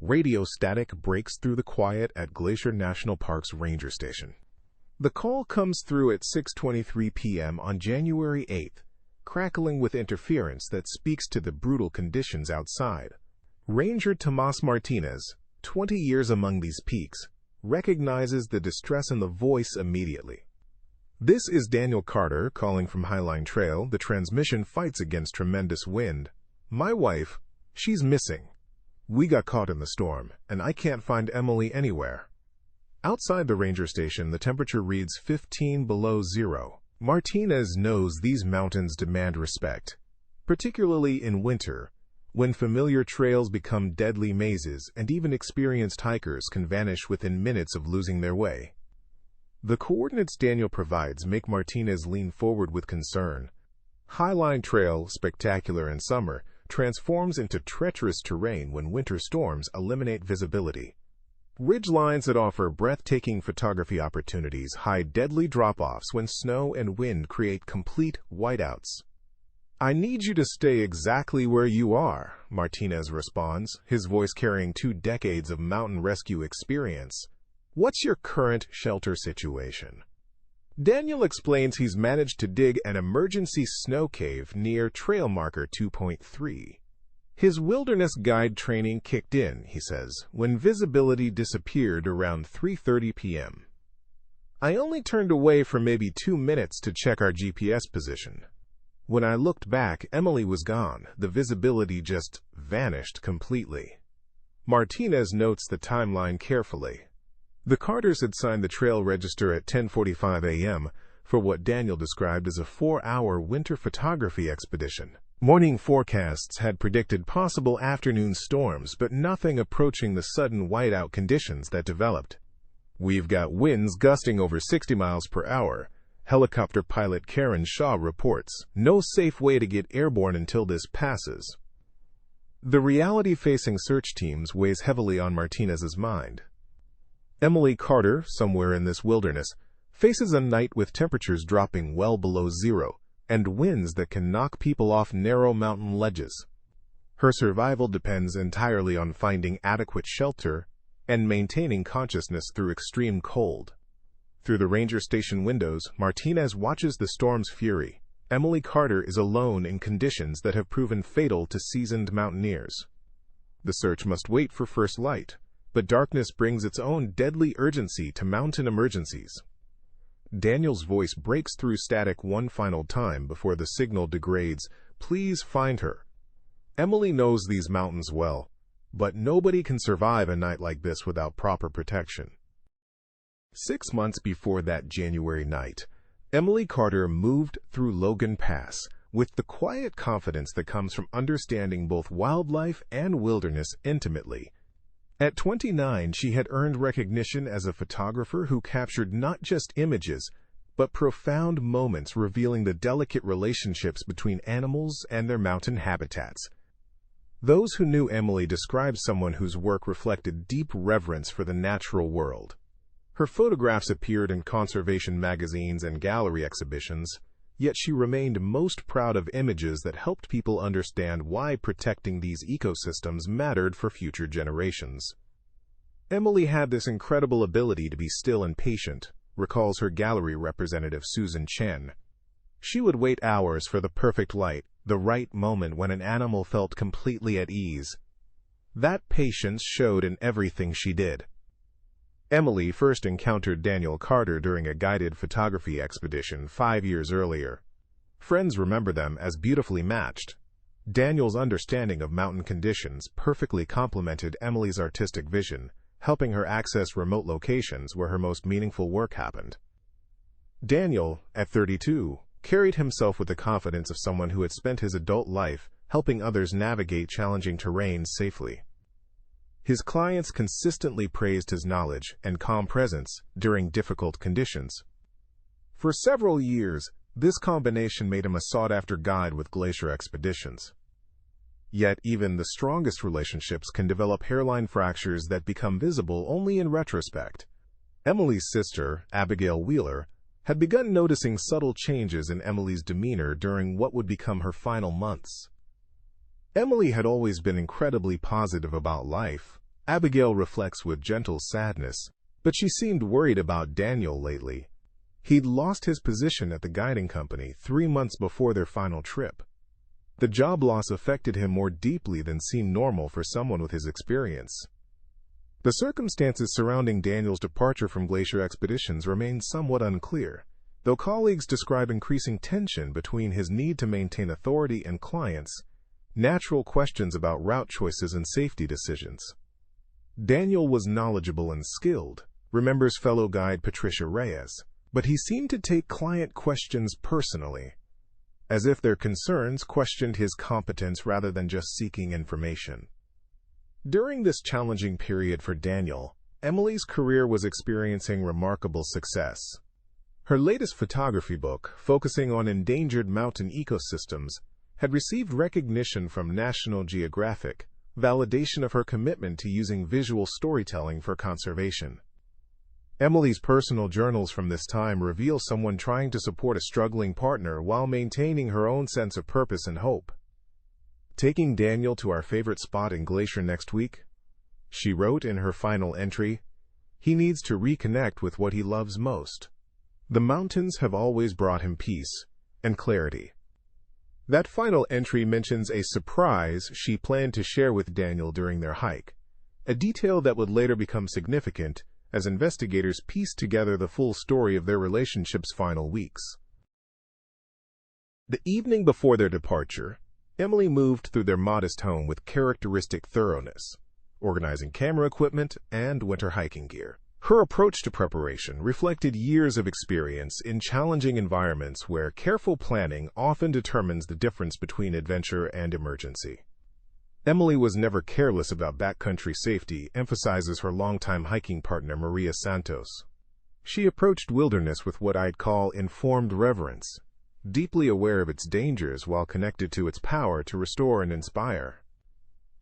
Radio static breaks through the quiet at Glacier National Park's ranger station. The call comes through at 6:23 p.m. on January 8th, crackling with interference that speaks to the brutal conditions outside. Ranger Tomas Martinez, 20 years among these peaks, recognizes the distress in the voice immediately. "This is Daniel Carter calling from Highline Trail. The transmission fights against tremendous wind. My wife, she's missing. We got caught in the storm, and I can't find Emily anywhere." Outside the ranger station, the temperature reads 15 below zero. Martinez knows these mountains demand respect, particularly in winter, when familiar trails become deadly mazes and even experienced hikers can vanish within minutes of losing their way. The coordinates Daniel provides make Martinez lean forward with concern. Highline Trail, spectacular in summer, transforms into treacherous terrain when winter storms eliminate visibility. Ridgelines that offer breathtaking photography opportunities hide deadly drop-offs when snow and wind create complete whiteouts. "I need you to stay exactly where you are," Martinez responds, his voice carrying 2 decades of mountain rescue experience. "What's your current shelter situation?" Daniel explains he's managed to dig an emergency snow cave near trail marker 2.3. His wilderness guide training kicked in, he says, when visibility disappeared around 3:30 p.m. "I only turned away for maybe 2 minutes to check our GPS position. When I looked back, Emily was gone. The visibility just vanished completely." Martinez notes the timeline carefully. The Carters had signed the trail register at 10:45 a.m. for what Daniel described as a 4-hour winter photography expedition. Morning forecasts had predicted possible afternoon storms, but nothing approaching the sudden whiteout conditions that developed. "We've got winds gusting over 60 miles per hour, helicopter pilot Karen Shaw reports. "No safe way to get airborne until this passes." The reality facing search teams weighs heavily on Martinez's mind. Emily Carter, somewhere in this wilderness, faces a night with temperatures dropping well below zero and winds that can knock people off narrow mountain ledges. Her survival depends entirely on finding adequate shelter and maintaining consciousness through extreme cold. Through the ranger station windows, Martinez watches the storm's fury. Emily Carter is alone in conditions that have proven fatal to seasoned mountaineers. The search must wait for first light, but darkness brings its own deadly urgency to mountain emergencies. Daniel's voice breaks through static one final time before the signal degrades. "Please find her." Emily knows these mountains well, but nobody can survive a night like this without proper protection. 6 months before that January night, Emily Carter moved through Logan Pass with the quiet confidence that comes from understanding both wildlife and wilderness intimately. At 29, she had earned recognition as a photographer who captured not just images, but profound moments revealing the delicate relationships between animals and their mountain habitats. Those who knew Emily described someone whose work reflected deep reverence for the natural world. Her photographs appeared in conservation magazines and gallery exhibitions, yet she remained most proud of images that helped people understand why protecting these ecosystems mattered for future generations. Emily had this incredible ability to be still and patient, recalls her gallery representative Susan Chen. She would wait hours for the perfect light, the right moment when an animal felt completely at ease. That patience showed in everything she did. Emily first encountered Daniel Carter during a guided photography expedition 5 years earlier. Friends remember them as beautifully matched. Daniel's understanding of mountain conditions perfectly complemented Emily's artistic vision, helping her access remote locations where her most meaningful work happened. Daniel, at 32, carried himself with the confidence of someone who had spent his adult life helping others navigate challenging terrain safely. His clients consistently praised his knowledge and calm presence during difficult conditions. For several years, this combination made him a sought-after guide with glacier expeditions. Yet even the strongest relationships can develop hairline fractures that become visible only in retrospect. Emily's sister, Abigail Wheeler, had begun noticing subtle changes in Emily's demeanor during what would become her final months. Emily had always been incredibly positive about life, Abigail reflects with gentle sadness, but she seemed worried about Daniel lately. He'd lost his position at the guiding company 3 months before their final trip. The job loss affected him more deeply than seemed normal for someone with his experience. The circumstances surrounding Daniel's departure from Glacier Expeditions remain somewhat unclear, though colleagues describe increasing tension between his need to maintain authority and clients, natural questions about route choices and safety decisions. Daniel was knowledgeable and skilled, remembers fellow guide Patricia Reyes, but he seemed to take client questions personally, as if their concerns questioned his competence rather than just seeking information. During this challenging period for Daniel, Emily's career was experiencing remarkable success. Her latest photography book, focusing on endangered mountain ecosystems, had received recognition from National Geographic, validation of her commitment to using visual storytelling for conservation. Emily's personal journals from this time reveal someone trying to support a struggling partner while maintaining her own sense of purpose and hope. "Taking Daniel to our favorite spot in Glacier next week," she wrote in her final entry. "He needs to reconnect with what he loves most. The mountains have always brought him peace and clarity." That final entry mentions a surprise she planned to share with Daniel during their hike, a detail that would later become significant as investigators pieced together the full story of their relationship's final weeks. The evening before their departure, Emily moved through their modest home with characteristic thoroughness, organizing camera equipment and winter hiking gear. Her approach to preparation reflected years of experience in challenging environments where careful planning often determines the difference between adventure and emergency. Emily was never careless about backcountry safety, emphasizes her longtime hiking partner Maria Santos. She approached wilderness with what I'd call informed reverence, deeply aware of its dangers while connected to its power to restore and inspire.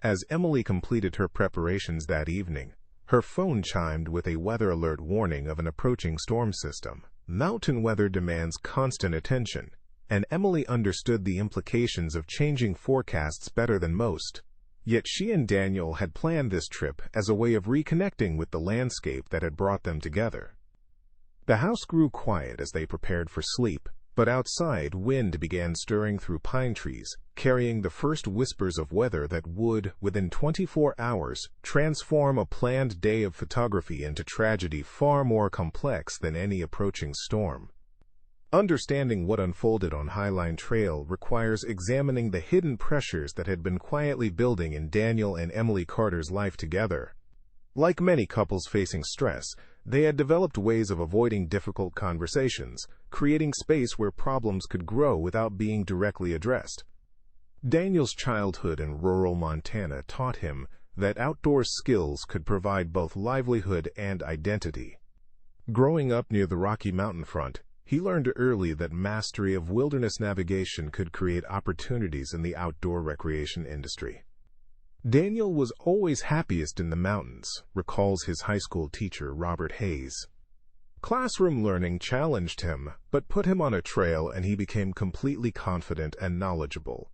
As Emily completed her preparations that evening, her phone chimed with a weather alert warning of an approaching storm system. Mountain weather demands constant attention, and Emily understood the implications of changing forecasts better than most. Yet she and Daniel had planned this trip as a way of reconnecting with the landscape that had brought them together. The house grew quiet as they prepared for sleep, but outside wind began stirring through pine trees, carrying the first whispers of weather that would, within 24 hours, transform a planned day of photography into tragedy far more complex than any approaching storm. Understanding what unfolded on Highline Trail requires examining the hidden pressures that had been quietly building in Daniel and Emily Carter's life together. Like many couples facing stress, they had developed ways of avoiding difficult conversations, creating space where problems could grow without being directly addressed. Daniel's childhood in rural Montana taught him that outdoor skills could provide both livelihood and identity. Growing up near the Rocky Mountain front, he learned early that mastery of wilderness navigation could create opportunities in the outdoor recreation industry. Daniel was always happiest in the mountains, recalls his high school teacher, Robert Hayes. Classroom learning challenged him, but put him on a trail and he became completely confident and knowledgeable.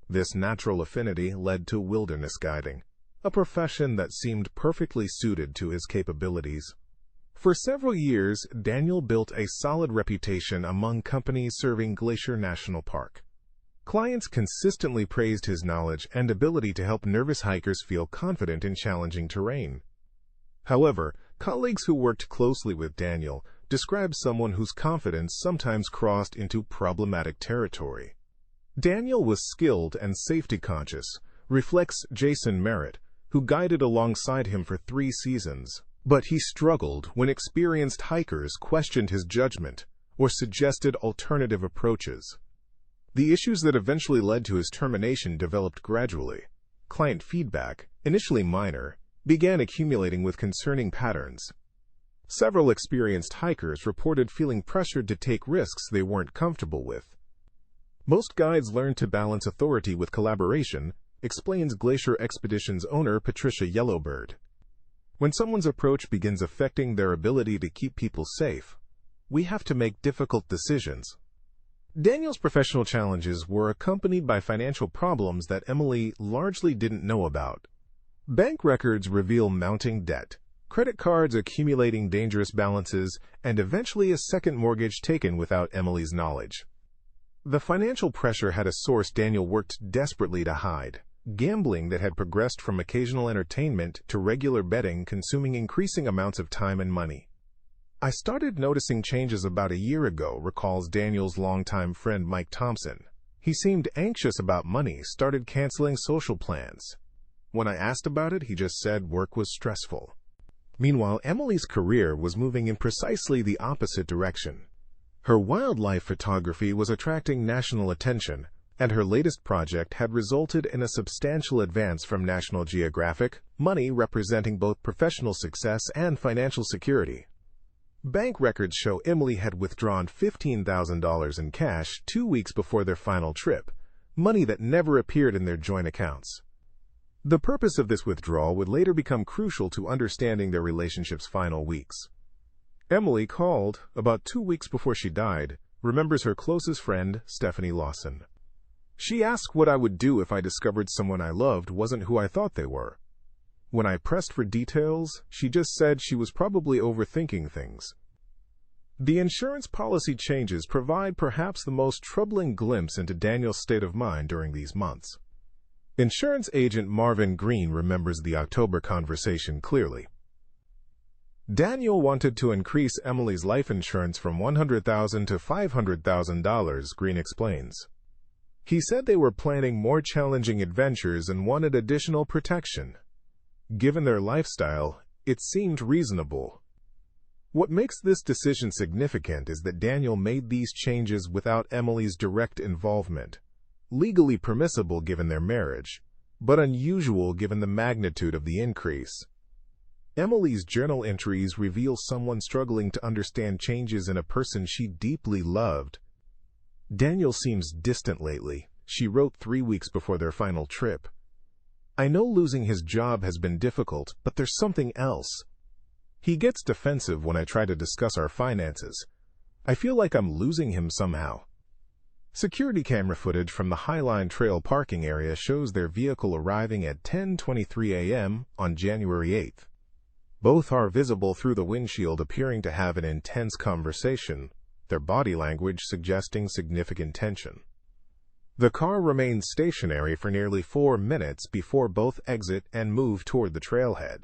This natural affinity led to wilderness guiding, a profession that seemed perfectly suited to his capabilities. For several years, Daniel built a solid reputation among companies serving Glacier National Park. Clients consistently praised his knowledge and ability to help nervous hikers feel confident in challenging terrain. However, colleagues who worked closely with Daniel described someone whose confidence sometimes crossed into problematic territory. Daniel was skilled and safety-conscious, reflects Jason Merritt, who guided alongside him for 3 seasons. But he struggled when experienced hikers questioned his judgment or suggested alternative approaches. The issues that eventually led to his termination developed gradually. Client feedback, initially minor, began accumulating with concerning patterns. Several experienced hikers reported feeling pressured to take risks they weren't comfortable with. Most guides learn to balance authority with collaboration, explains Glacier Expeditions owner Patricia Yellowbird. When someone's approach begins affecting their ability to keep people safe, we have to make difficult decisions. Daniel's professional challenges were accompanied by financial problems that Emily largely didn't know about. Bank records reveal mounting debt, credit cards accumulating dangerous balances, and eventually a second mortgage taken without Emily's knowledge. The financial pressure had a source Daniel worked desperately to hide: gambling that had progressed from occasional entertainment to regular betting, consuming increasing amounts of time and money. "I started noticing changes about a year ago," recalls Daniel's longtime friend Mike Thompson. "He seemed anxious about money, started canceling social plans. When I asked about it, he just said work was stressful." Meanwhile, Emily's career was moving in precisely the opposite direction. Her wildlife photography was attracting national attention, and her latest project had resulted in a substantial advance from National Geographic, money representing both professional success and financial security. Bank records show Emily had withdrawn $15,000 in cash 2 weeks before their final trip, money that never appeared in their joint accounts. The purpose of this withdrawal would later become crucial to understanding their relationship's final weeks. Emily called about 2 weeks before she died, remembers her closest friend, Stephanie Lawson. "She asked what I would do if I discovered someone I loved wasn't who I thought they were. When I pressed for details, she just said she was probably overthinking things." The insurance policy changes provide perhaps the most troubling glimpse into Daniel's state of mind during these months. Insurance agent Marvin Green remembers the October conversation clearly. "Daniel wanted to increase Emily's life insurance from $100,000 to $500,000, Green explains. "He said they were planning more challenging adventures and wanted additional protection. Given their lifestyle, it seemed reasonable." What makes this decision significant is that Daniel made these changes without Emily's direct involvement. Legally permissible given their marriage, but unusual given the magnitude of the increase. Emily's journal entries reveal someone struggling to understand changes in a person she deeply loved. "Daniel seems distant lately," she wrote 3 weeks before their final trip. "I know losing his job has been difficult, but there's something else. He gets defensive when I try to discuss our finances. I feel like I'm losing him somehow." Security camera footage from the Highline Trail parking area shows their vehicle arriving at 10:23 a.m. on January 8th. Both are visible through the windshield, appearing to have an intense conversation, their body language suggesting significant tension. The car remains stationary for nearly 4 minutes before both exit and move toward the trailhead.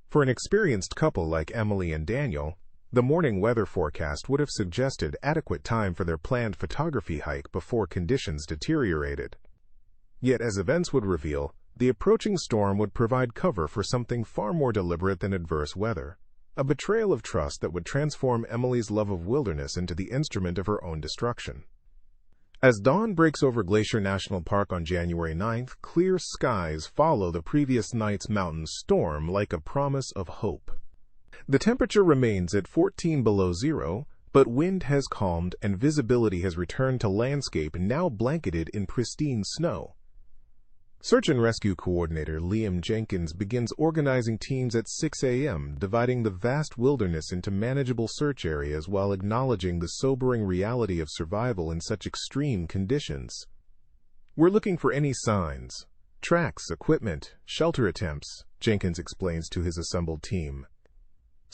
For an experienced couple like Emily and Daniel, the morning weather forecast would have suggested adequate time for their planned photography hike before conditions deteriorated. Yet, as events would reveal, the approaching storm would provide cover for something far more deliberate than adverse weather, a betrayal of trust that would transform Emily's love of wilderness into the instrument of her own destruction. As dawn breaks over Glacier National Park on January 9th, clear skies follow the previous night's mountain storm like a promise of hope. The temperature remains at 14 below zero, but wind has calmed and visibility has returned to landscape now blanketed in pristine snow. Search and rescue coordinator Liam Jenkins begins organizing teams at 6 a.m., dividing the vast wilderness into manageable search areas while acknowledging the sobering reality of survival in such extreme conditions. "We're looking for any signs, tracks, equipment, shelter attempts," Jenkins explains to his assembled team.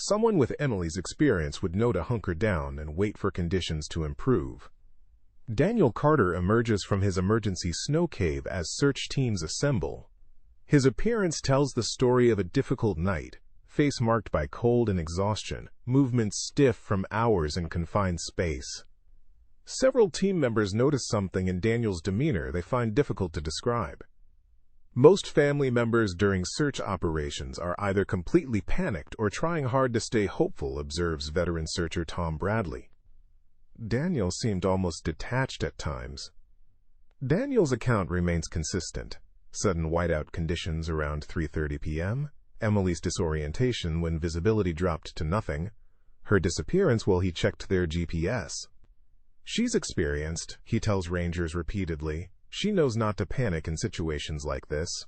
Someone with Emily's experience would know to hunker down and wait for conditions to improve. Daniel Carter emerges from his emergency snow cave as search teams assemble. His appearance tells the story of a difficult night, face marked by cold and exhaustion, movements stiff from hours in confined space. Several team members notice something in Daniel's demeanor they find difficult to describe. Most family members during search operations are either completely panicked or trying hard to stay hopeful, observes veteran searcher Tom Bradley. Daniel seemed almost detached at times. Daniel's account remains consistent. Sudden whiteout conditions around 3:30 p.m., Emily's disorientation when visibility dropped to nothing, her disappearance while he checked their GPS. "She's experienced," he tells rangers repeatedly. "She knows not to panic in situations like this."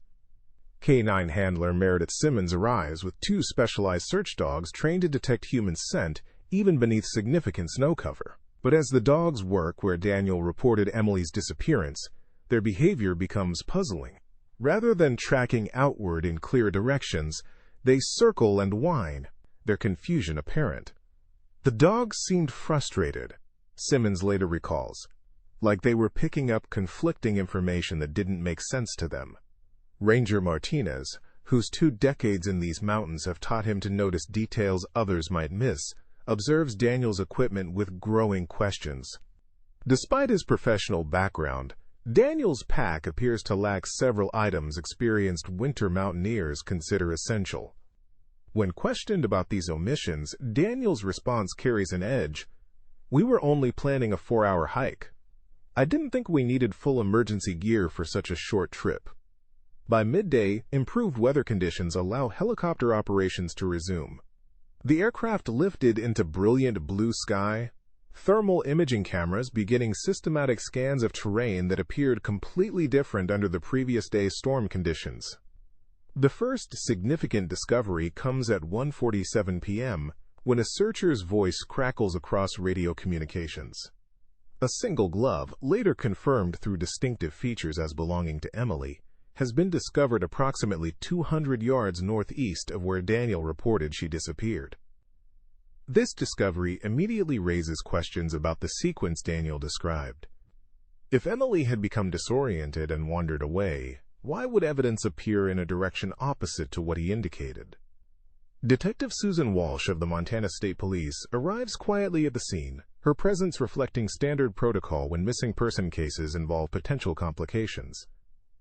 K-9 handler Meredith Simmons arrives with 2 specialized search dogs trained to detect human scent even beneath significant snow cover. But as the dogs work where Daniel reported Emily's disappearance, their behavior becomes puzzling. Rather than tracking outward in clear directions, they circle and whine, their confusion apparent. The dogs seemed frustrated, Simmons later recalls, like they were picking up conflicting information that didn't make sense to them. Ranger Martinez, whose 2 decades in these mountains have taught him to notice details others might miss, observes Daniel's equipment with growing questions. Despite his professional background, Daniel's pack appears to lack several items experienced winter mountaineers consider essential. When questioned about these omissions, Daniel's response carries an edge. "We were only planning a 4-hour hike. I didn't think we needed full emergency gear for such a short trip." By midday, improved weather conditions allow helicopter operations to resume. The aircraft lifted into brilliant blue sky, thermal imaging cameras beginning systematic scans of terrain that appeared completely different under the previous day's storm conditions. The first significant discovery comes at 1:47 p.m. when a searcher's voice crackles across radio communications. A single glove, later confirmed through distinctive features as belonging to Emily, has been discovered approximately 200 yards northeast of where Daniel reported she disappeared. This discovery immediately raises questions about the sequence Daniel described. If Emily had become disoriented and wandered away, why would evidence appear in a direction opposite to what he indicated? Detective Susan Walsh of the Montana State Police arrives quietly at the scene, her presence reflecting standard protocol when missing person cases involve potential complications.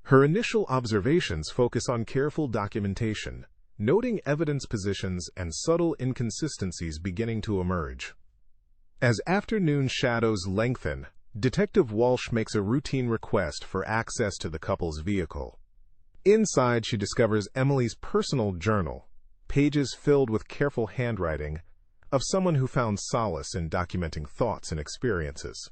Her initial observations focus on careful documentation, noting evidence positions and subtle inconsistencies beginning to emerge. As afternoon shadows lengthen, Detective Walsh makes a routine request for access to the couple's vehicle. Inside, she discovers Emily's personal journal, pages filled with careful handwriting of someone who found solace in documenting thoughts and experiences.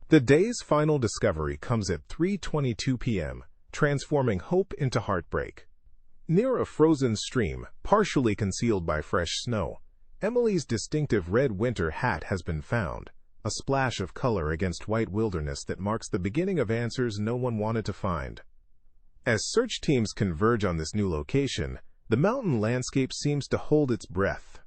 The day's final discovery comes at 3:22 p.m., transforming hope into heartbreak. Near a frozen stream, partially concealed by fresh snow, Emily's distinctive red winter hat has been found, a splash of color against white wilderness that marks the beginning of answers no one wanted to find. As search teams converge on this new location, the mountain landscape seems to hold its breath.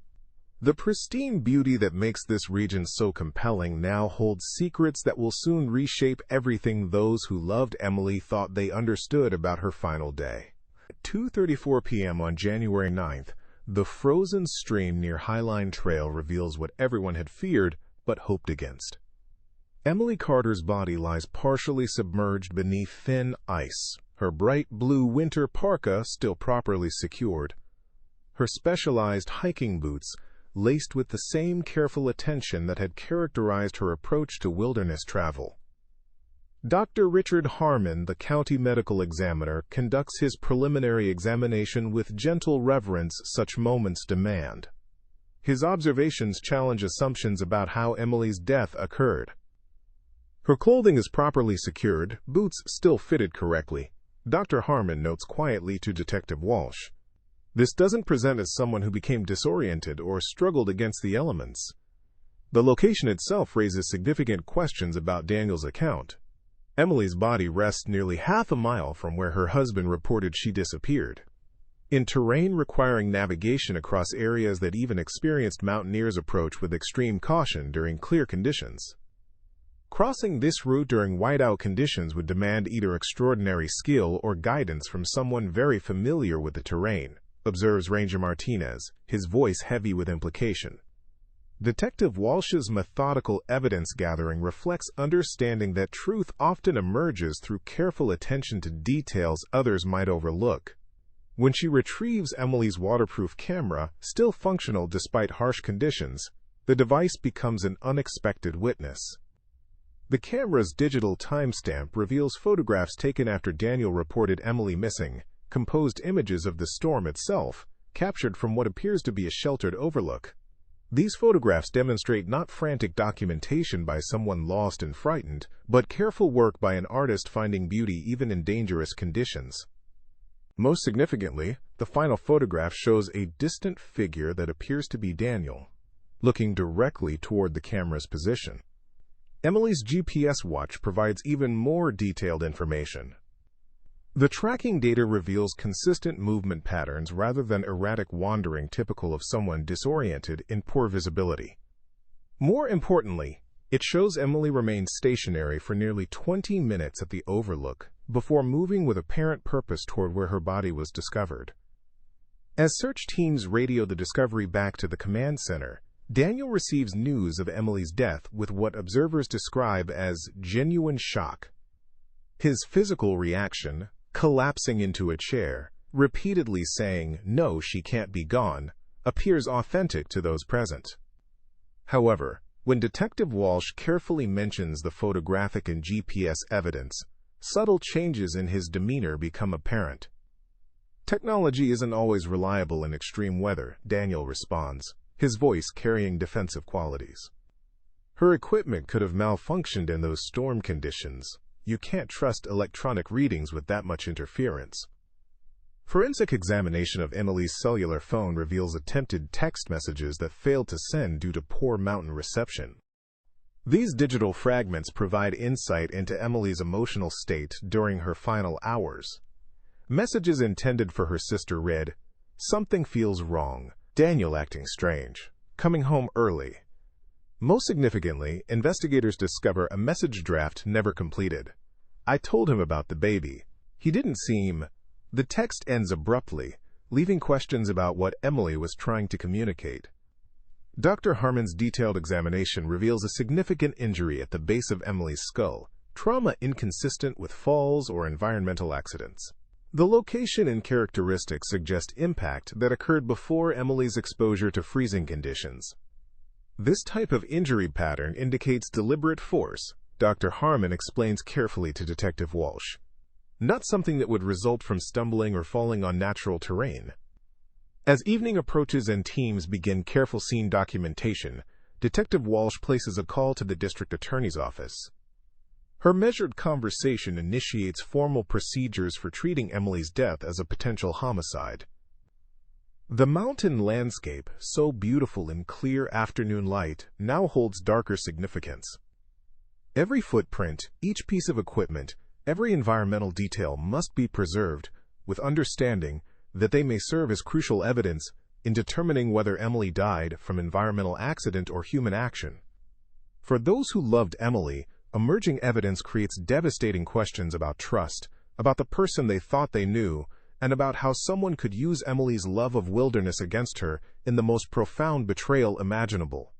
The pristine beauty that makes this region so compelling now holds secrets that will soon reshape everything those who loved Emily thought they understood about her final day. At 2:34 p.m. on January 9th, the frozen stream near Highline Trail reveals what everyone had feared but hoped against. Emily Carter's body lies partially submerged beneath thin ice, her bright blue winter parka still properly secured. Her specialized hiking boots, laced with the same careful attention that had characterized her approach to wilderness travel. Dr. Richard Harmon, the county medical examiner, conducts his preliminary examination with gentle reverence such moments demand. His observations challenge assumptions about how Emily's death occurred. Her clothing is properly secured, boots still fitted correctly, Dr. Harmon notes quietly to Detective Walsh. This doesn't present as someone who became disoriented or struggled against the elements. The location itself raises significant questions about Daniel's account. Emily's body rests nearly half a mile from where her husband reported she disappeared. In terrain requiring navigation across areas that even experienced mountaineers approach with extreme caution during clear conditions. Crossing this route during whiteout conditions would demand either extraordinary skill or guidance from someone very familiar with the terrain, observes Ranger Martinez, his voice heavy with implication. Detective Walsh's methodical evidence gathering reflects understanding that truth often emerges through careful attention to details others might overlook. When she retrieves Emily's waterproof camera, still functional despite harsh conditions, the device becomes an unexpected witness. The camera's digital timestamp reveals photographs taken after Daniel reported Emily missing, composed images of the storm itself, captured from what appears to be a sheltered overlook. These photographs demonstrate not frantic documentation by someone lost and frightened, but careful work by an artist finding beauty even in dangerous conditions. Most significantly, the final photograph shows a distant figure that appears to be Daniel, looking directly toward the camera's position. Emily's GPS watch provides even more detailed information. The tracking data reveals consistent movement patterns rather than erratic wandering typical of someone disoriented in poor visibility. More importantly, it shows Emily remained stationary for nearly 20 minutes at the overlook before moving with apparent purpose toward where her body was discovered. As search teams radio the discovery back to the command center, Daniel receives news of Emily's death with what observers describe as genuine shock. His physical reaction, collapsing into a chair, repeatedly saying, "No, she can't be gone," appears authentic to those present. However, when Detective Walsh carefully mentions the photographic and GPS evidence, subtle changes in his demeanor become apparent. "Technology isn't always reliable in extreme weather," Daniel responds, his voice carrying defensive qualities. "Her equipment could have malfunctioned in those storm conditions. You can't trust electronic readings with that much interference." Forensic examination of Emily's cellular phone reveals attempted text messages that failed to send due to poor mountain reception. These digital fragments provide insight into Emily's emotional state during her final hours. Messages intended for her sister read, "Something feels wrong. Daniel acting strange. Coming home early." Most significantly, investigators discover a message draft never completed. "I told him about the baby. He didn't seem..." The text ends abruptly, leaving questions about what Emily was trying to communicate. Dr. Harmon's detailed examination reveals a significant injury at the base of Emily's skull, trauma inconsistent with falls or environmental accidents. The location and characteristics suggest impact that occurred before Emily's exposure to freezing conditions. This type of injury pattern indicates deliberate force, Dr. Harmon explains carefully to Detective Walsh. Not something that would result from stumbling or falling on natural terrain. As evening approaches and teams begin careful scene documentation, Detective Walsh places a call to the district attorney's office. Her measured conversation initiates formal procedures for treating Emily's death as a potential homicide. The mountain landscape, so beautiful in clear afternoon light, now holds darker significance. Every footprint, each piece of equipment, every environmental detail must be preserved, with understanding that they may serve as crucial evidence in determining whether Emily died from environmental accident or human action. For those who loved Emily, emerging evidence creates devastating questions about trust, about the person they thought they knew, and about how someone could use Emily's love of wilderness against her in the most profound betrayal imaginable.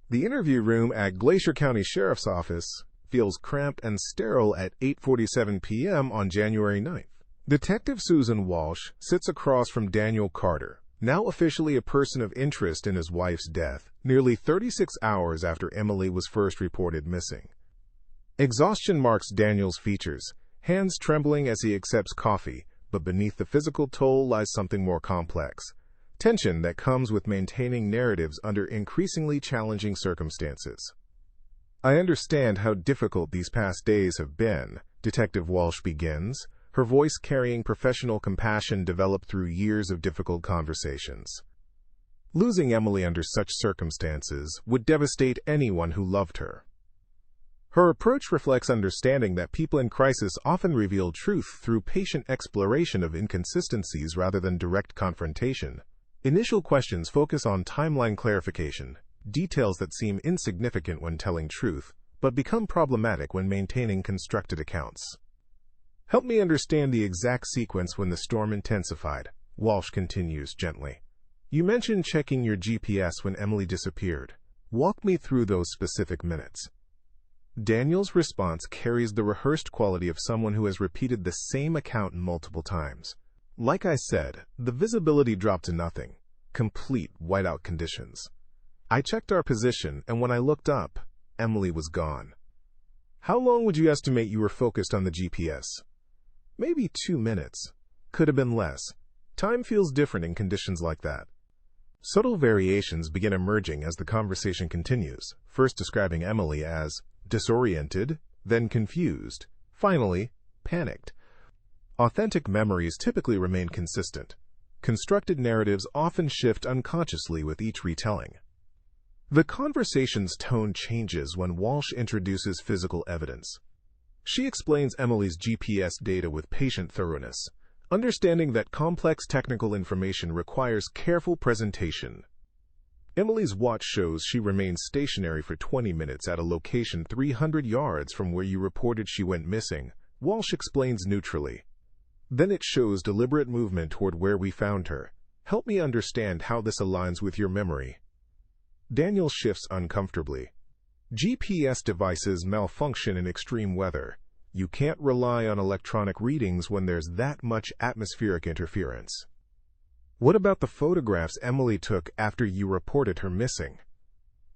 The interview room at Glacier County Sheriff's Office feels cramped and sterile at 8:47 p.m. on January 9th. Detective Susan Walsh sits across from Daniel Carter, now officially a person of interest in his wife's death, nearly 36 hours after Emily was first reported missing. Exhaustion marks Daniel's features, hands trembling as he accepts coffee, but beneath the physical toll lies something more complex. Tension that comes with maintaining narratives under increasingly challenging circumstances. "I understand how difficult these past days have been," Detective Walsh begins, her voice carrying professional compassion developed through years of difficult conversations. Losing Emily under such circumstances would devastate anyone who loved her. Her approach reflects understanding that people in crisis often reveal truth through patient exploration of inconsistencies rather than direct confrontation. Initial questions focus on timeline clarification, details that seem insignificant when telling truth, but become problematic when maintaining constructed accounts. "Help me understand the exact sequence when the storm intensified," Walsh continues gently. "You mentioned checking your GPS when Emily disappeared. Walk me through those specific minutes." Daniel's response carries the rehearsed quality of someone who has repeated the same account multiple times. "Like I said, the visibility dropped to nothing. Complete whiteout conditions. I checked our position, and when I looked up, Emily was gone." "How long would you estimate you were focused on the GPS?" "Maybe 2 minutes. Could have been less. Time feels different in conditions like that." Subtle variations begin emerging as the conversation continues, first describing Emily as disoriented, then confused, finally panicked. Authentic memories typically remain consistent. Constructed narratives often shift unconsciously with each retelling. The conversation's tone changes when Walsh introduces physical evidence. She explains Emily's GPS data with patient thoroughness, understanding that complex technical information requires careful presentation. Emily's watch shows she remained stationary for 20 minutes at a location 300 yards from where you reported she went missing, Walsh explains neutrally. Then it shows deliberate movement toward where we found her. Help me understand how this aligns with your memory. Daniel shifts uncomfortably. GPS devices malfunction in extreme weather. You can't rely on electronic readings when there's that much atmospheric interference. What about the photographs Emily took after you reported her missing?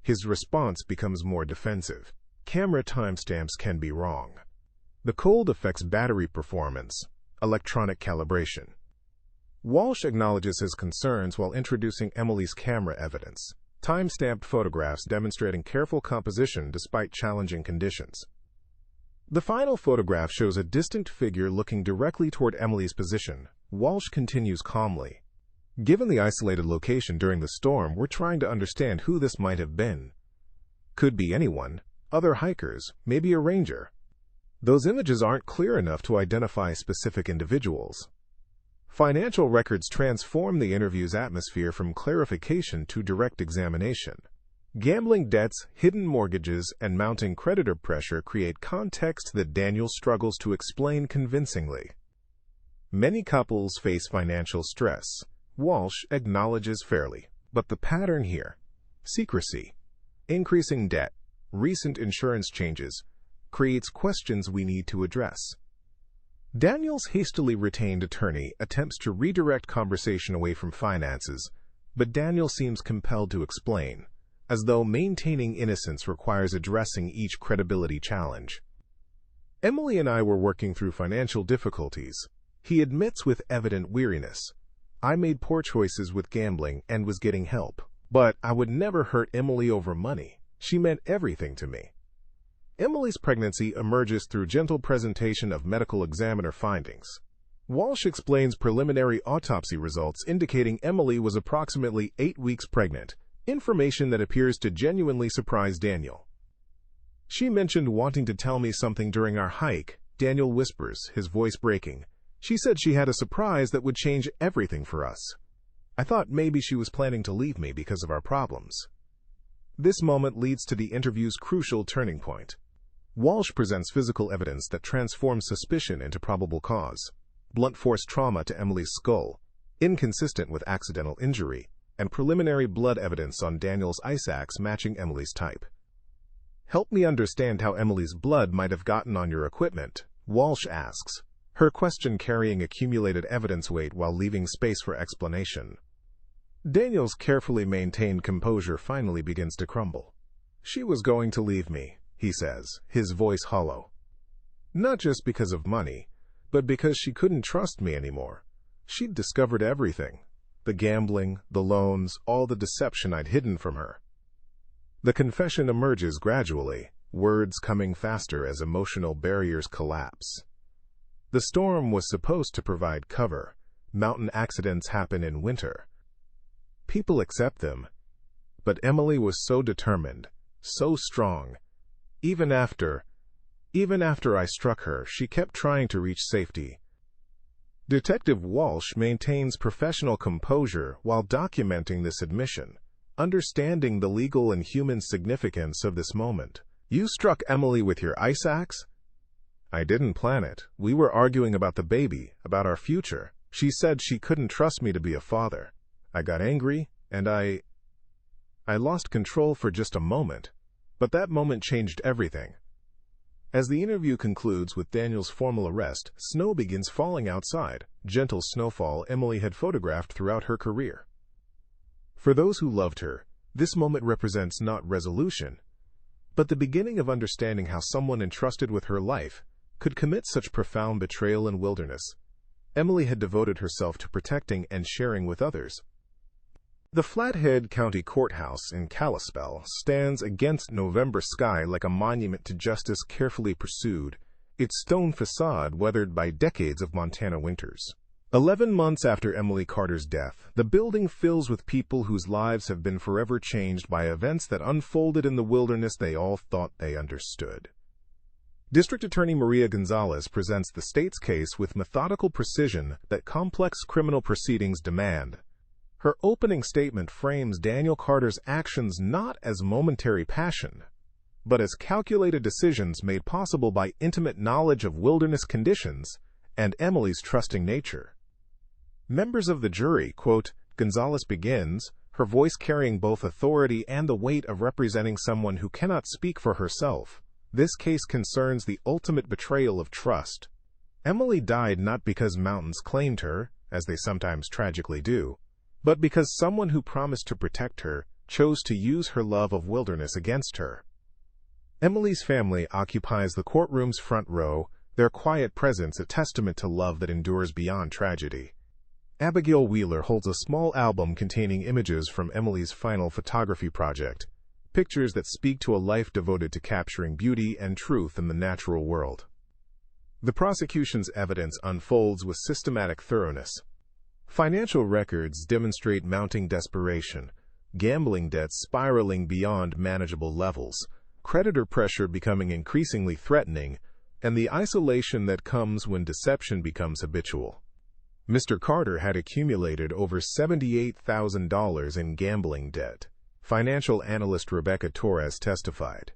His response becomes more defensive. Camera timestamps can be wrong. The cold affects battery performance, electronic calibration. Walsh acknowledges his concerns while introducing Emily's camera evidence, time-stamped photographs demonstrating careful composition despite challenging conditions. The final photograph shows a distant figure looking directly toward Emily's position. Walsh continues calmly. Given the isolated location during the storm, we're trying to understand who this might have been. Could be anyone, other hikers, maybe a ranger. Those images aren't clear enough to identify specific individuals. Financial records transform the interview's atmosphere from clarification to direct examination. Gambling debts, hidden mortgages, and mounting creditor pressure create context that Daniel struggles to explain convincingly. Many couples face financial stress. Walsh acknowledges fairly, but the pattern here, secrecy, increasing debt, recent insurance changes, creates questions we need to address. Daniel's hastily retained attorney attempts to redirect conversation away from finances, but Daniel seems compelled to explain, as though maintaining innocence requires addressing each credibility challenge. Emily and I were working through financial difficulties. He admits with evident weariness. I made poor choices with gambling and was getting help, but I would never hurt Emily over money. She meant everything to me. Emily's pregnancy emerges through gentle presentation of medical examiner findings. Walsh explains preliminary autopsy results indicating Emily was approximately 8 weeks pregnant, information that appears to genuinely surprise Daniel. She mentioned wanting to tell me something during our hike, Daniel whispers, his voice breaking. She said she had a surprise that would change everything for us. I thought maybe she was planning to leave me because of our problems. This moment leads to the interview's crucial turning point. Walsh presents physical evidence that transforms suspicion into probable cause. Blunt force trauma to Emily's skull, inconsistent with accidental injury, and preliminary blood evidence on Daniel's ice axe matching Emily's type. Help me understand how Emily's blood might have gotten on your equipment, Walsh asks, her question carrying accumulated evidence weight while leaving space for explanation. Daniel's carefully maintained composure finally begins to crumble. She was going to leave me, he says, his voice hollow. Not just because of money, but because she couldn't trust me anymore. She'd discovered everything. The gambling, the loans, all the deception I'd hidden from her. The confession emerges gradually, words coming faster as emotional barriers collapse. The storm was supposed to provide cover. Mountain accidents happen in winter. People accept them. But Emily was so determined, so strong. Even after I struck her, she kept trying to reach safety. Detective Walsh maintains professional composure while documenting this admission, understanding the legal and human significance of this moment. You struck Emily with your ice axe? I didn't plan it. We were arguing about the baby, about our future. She said she couldn't trust me to be a father. I got angry, and I lost control for just a moment, but that moment changed everything. As the interview concludes with Daniel's formal arrest, snow begins falling outside, gentle snowfall Emily had photographed throughout her career. For those who loved her, this moment represents not resolution, but the beginning of understanding how someone entrusted with her life could commit such profound betrayal and wilderness. Emily had devoted herself to protecting and sharing with others. The Flathead County Courthouse in Kalispell stands against November sky like a monument to justice carefully pursued, its stone facade weathered by decades of Montana winters. 11 months after Emily Carter's death, the building fills with people whose lives have been forever changed by events that unfolded in the wilderness they all thought they understood. District Attorney Maria Gonzalez presents the state's case with methodical precision that complex criminal proceedings demand. Her opening statement frames Daniel Carter's actions not as momentary passion, but as calculated decisions made possible by intimate knowledge of wilderness conditions and Emily's trusting nature. Members of the jury, quote, Gonzalez begins, her voice carrying both authority and the weight of representing someone who cannot speak for herself. This case concerns the ultimate betrayal of trust. Emily died not because mountains claimed her, as they sometimes tragically do, but because someone who promised to protect her chose to use her love of wilderness against her. Emily's family occupies the courtroom's front row, their quiet presence a testament to love that endures beyond tragedy. Abigail Wheeler holds a small album containing images from Emily's final photography project, pictures that speak to a life devoted to capturing beauty and truth in the natural world. The prosecution's evidence unfolds with systematic thoroughness. Financial records demonstrate mounting desperation, gambling debts spiraling beyond manageable levels, creditor pressure becoming increasingly threatening, and the isolation that comes when deception becomes habitual. Mr. Carter had accumulated over $78,000 in gambling debt, financial analyst Rebecca Torres testified.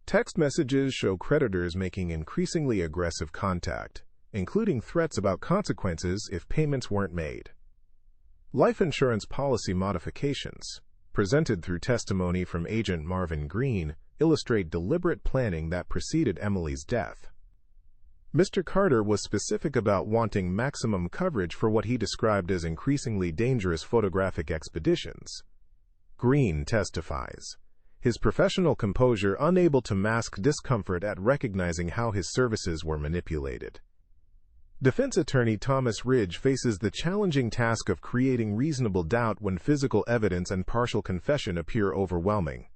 Text messages show creditors making increasingly aggressive contact, including threats about consequences if payments weren't made. Life insurance policy modifications, presented through testimony from Agent Marvin Green, illustrate deliberate planning that preceded Emily's death. Mr. Carter was specific about wanting maximum coverage for what he described as increasingly dangerous photographic expeditions. Green testifies, his professional composure unable to mask discomfort at recognizing how his services were manipulated. Defense attorney Thomas Ridge faces the challenging task of creating reasonable doubt when physical evidence and partial confession appear overwhelming.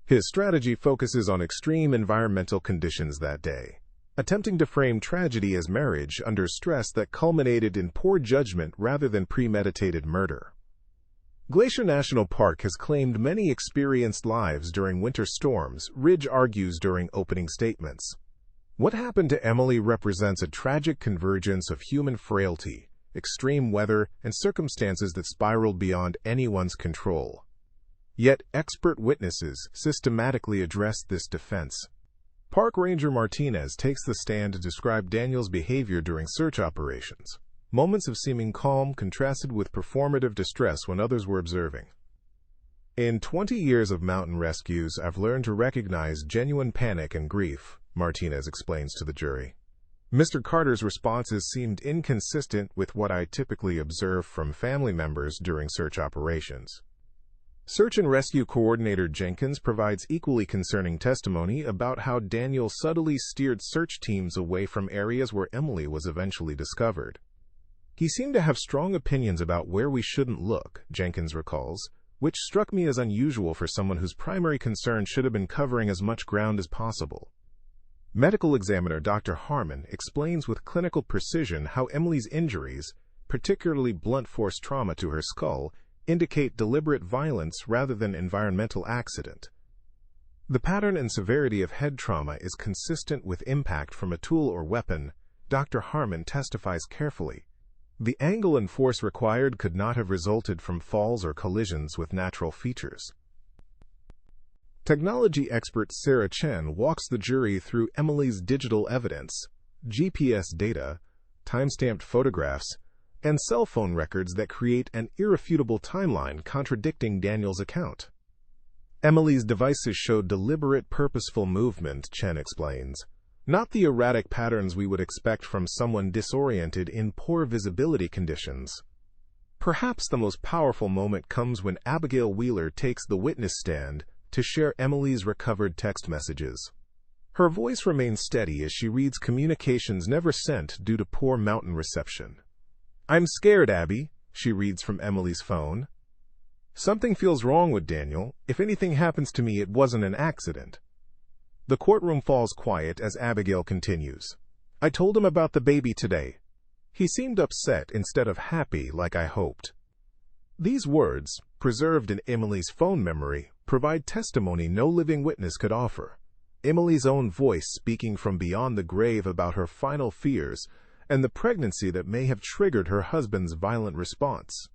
His strategy focuses on extreme environmental conditions that day, attempting to frame tragedy as marriage under stress that culminated in poor judgment rather than premeditated murder. Glacier National Park has claimed many experienced lives during winter storms, Ridge argues during opening statements. What happened to Emily represents a tragic convergence of human frailty, extreme weather, and circumstances that spiraled beyond anyone's control. Yet expert witnesses systematically addressed this defense. Park Ranger Martinez takes the stand to describe Daniel's behavior during search operations. Moments of seeming calm contrasted with performative distress when others were observing. In 20 years of mountain rescues, I've learned to recognize genuine panic and grief, Martinez explains to the jury. Mr. Carter's responses seemed inconsistent with what I typically observe from family members during search operations. Search and Rescue Coordinator Jenkins provides equally concerning testimony about how Daniel subtly steered search teams away from areas where Emily was eventually discovered. He seemed to have strong opinions about where we shouldn't look, Jenkins recalls, which struck me as unusual for someone whose primary concern should have been covering as much ground as possible. Medical examiner Dr. Harmon explains with clinical precision how Emily's injuries, particularly blunt force trauma to her skull, indicate deliberate violence rather than environmental accident. The pattern and severity of head trauma is consistent with impact from a tool or weapon, Dr. Harmon testifies carefully. The angle and force required could not have resulted from falls or collisions with natural features. Technology expert Sarah Chen walks the jury through Emily's digital evidence, GPS data, time-stamped photographs, and cell phone records that create an irrefutable timeline contradicting Daniel's account. Emily's devices showed deliberate, purposeful movement, Chen explains, not the erratic patterns we would expect from someone disoriented in poor visibility conditions. Perhaps the most powerful moment comes when Abigail Wheeler takes the witness stand to share Emily's recovered text messages. Her voice remains steady as she reads communications never sent due to poor mountain reception. "I'm scared, Abby," she reads from Emily's phone. "Something feels wrong with Daniel. If anything happens to me, it wasn't an accident." The courtroom falls quiet as Abigail continues. "I told him about the baby today. He seemed upset instead of happy like I hoped." These words, preserved in Emily's phone memory, provide testimony no living witness could offer. Emily's own voice speaking from beyond the grave about her final fears and the pregnancy that may have triggered her husband's violent response.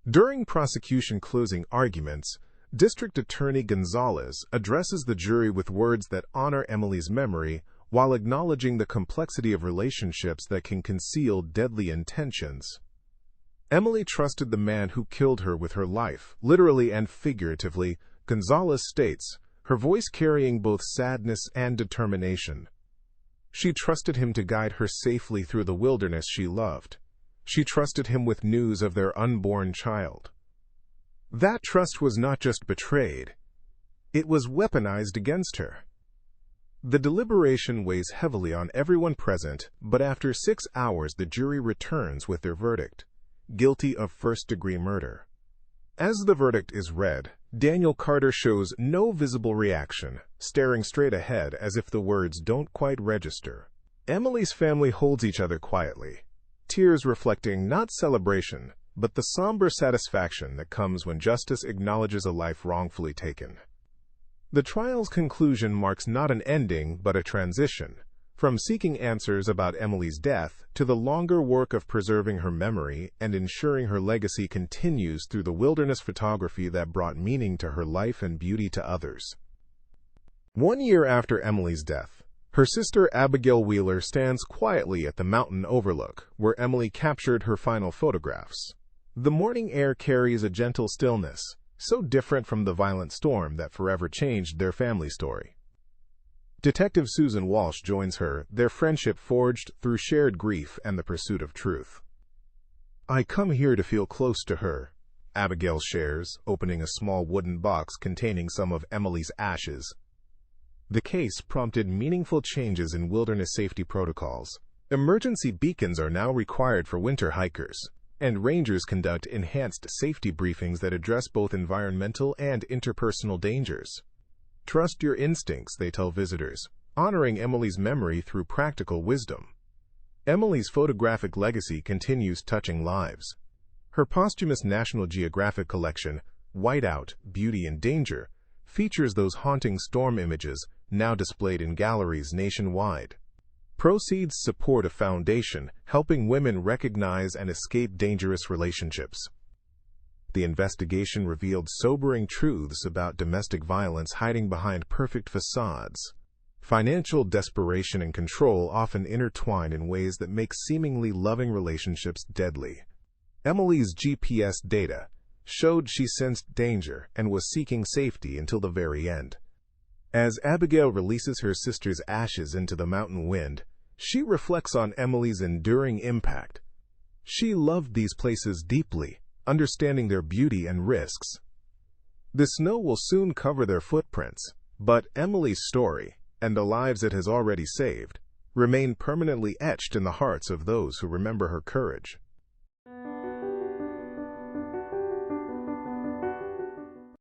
During prosecution closing arguments, District Attorney Gonzalez addresses the jury with words that honor Emily's memory while acknowledging the complexity of relationships that can conceal deadly intentions. Emily trusted the man who killed her with her life, literally and figuratively, Gonzalez states, her voice carrying both sadness and determination. She trusted him to guide her safely through the wilderness she loved. She trusted him with news of their unborn child. That trust was not just betrayed, it was weaponized against her. The deliberation weighs heavily on everyone present, but after 6 hours the jury returns with their verdict: guilty of first-degree murder. As the verdict is read, Daniel Carter shows no visible reaction, staring straight ahead as if the words don't quite register. Emily's family holds each other quietly, tears reflecting not celebration, but the somber satisfaction that comes when justice acknowledges a life wrongfully taken. The trial's conclusion marks not an ending, but a transition, from seeking answers about Emily's death to the longer work of preserving her memory and ensuring her legacy continues through the wilderness photography that brought meaning to her life and beauty to others. 1 year after Emily's death, her sister Abigail Wheeler stands quietly at the mountain overlook where Emily captured her final photographs. The morning air carries a gentle stillness, so different from the violent storm that forever changed their family story. Detective Susan Walsh joins her, their friendship forged through shared grief and the pursuit of truth. "I come here to feel close to her," Abigail shares, opening a small wooden box containing some of Emily's ashes. The case prompted meaningful changes in wilderness safety protocols. Emergency beacons are now required for winter hikers, and rangers conduct enhanced safety briefings that address both environmental and interpersonal dangers. Trust your instincts, they tell visitors, honoring Emily's memory through practical wisdom. Emily's photographic legacy continues touching lives. Her posthumous National Geographic collection, Whiteout, Beauty and Danger, features those haunting storm images now displayed in galleries nationwide. Proceeds support a foundation helping women recognize and escape dangerous relationships. The investigation revealed sobering truths about domestic violence hiding behind perfect facades. Financial desperation and control often intertwine in ways that make seemingly loving relationships deadly. Emily's GPS data showed she sensed danger and was seeking safety until the very end. As Abigail releases her sister's ashes into the mountain wind, she reflects on Emily's enduring impact. She loved these places deeply, understanding their beauty and risks. The snow will soon cover their footprints, but Emily's story, and the lives it has already saved, remain permanently etched in the hearts of those who remember her courage.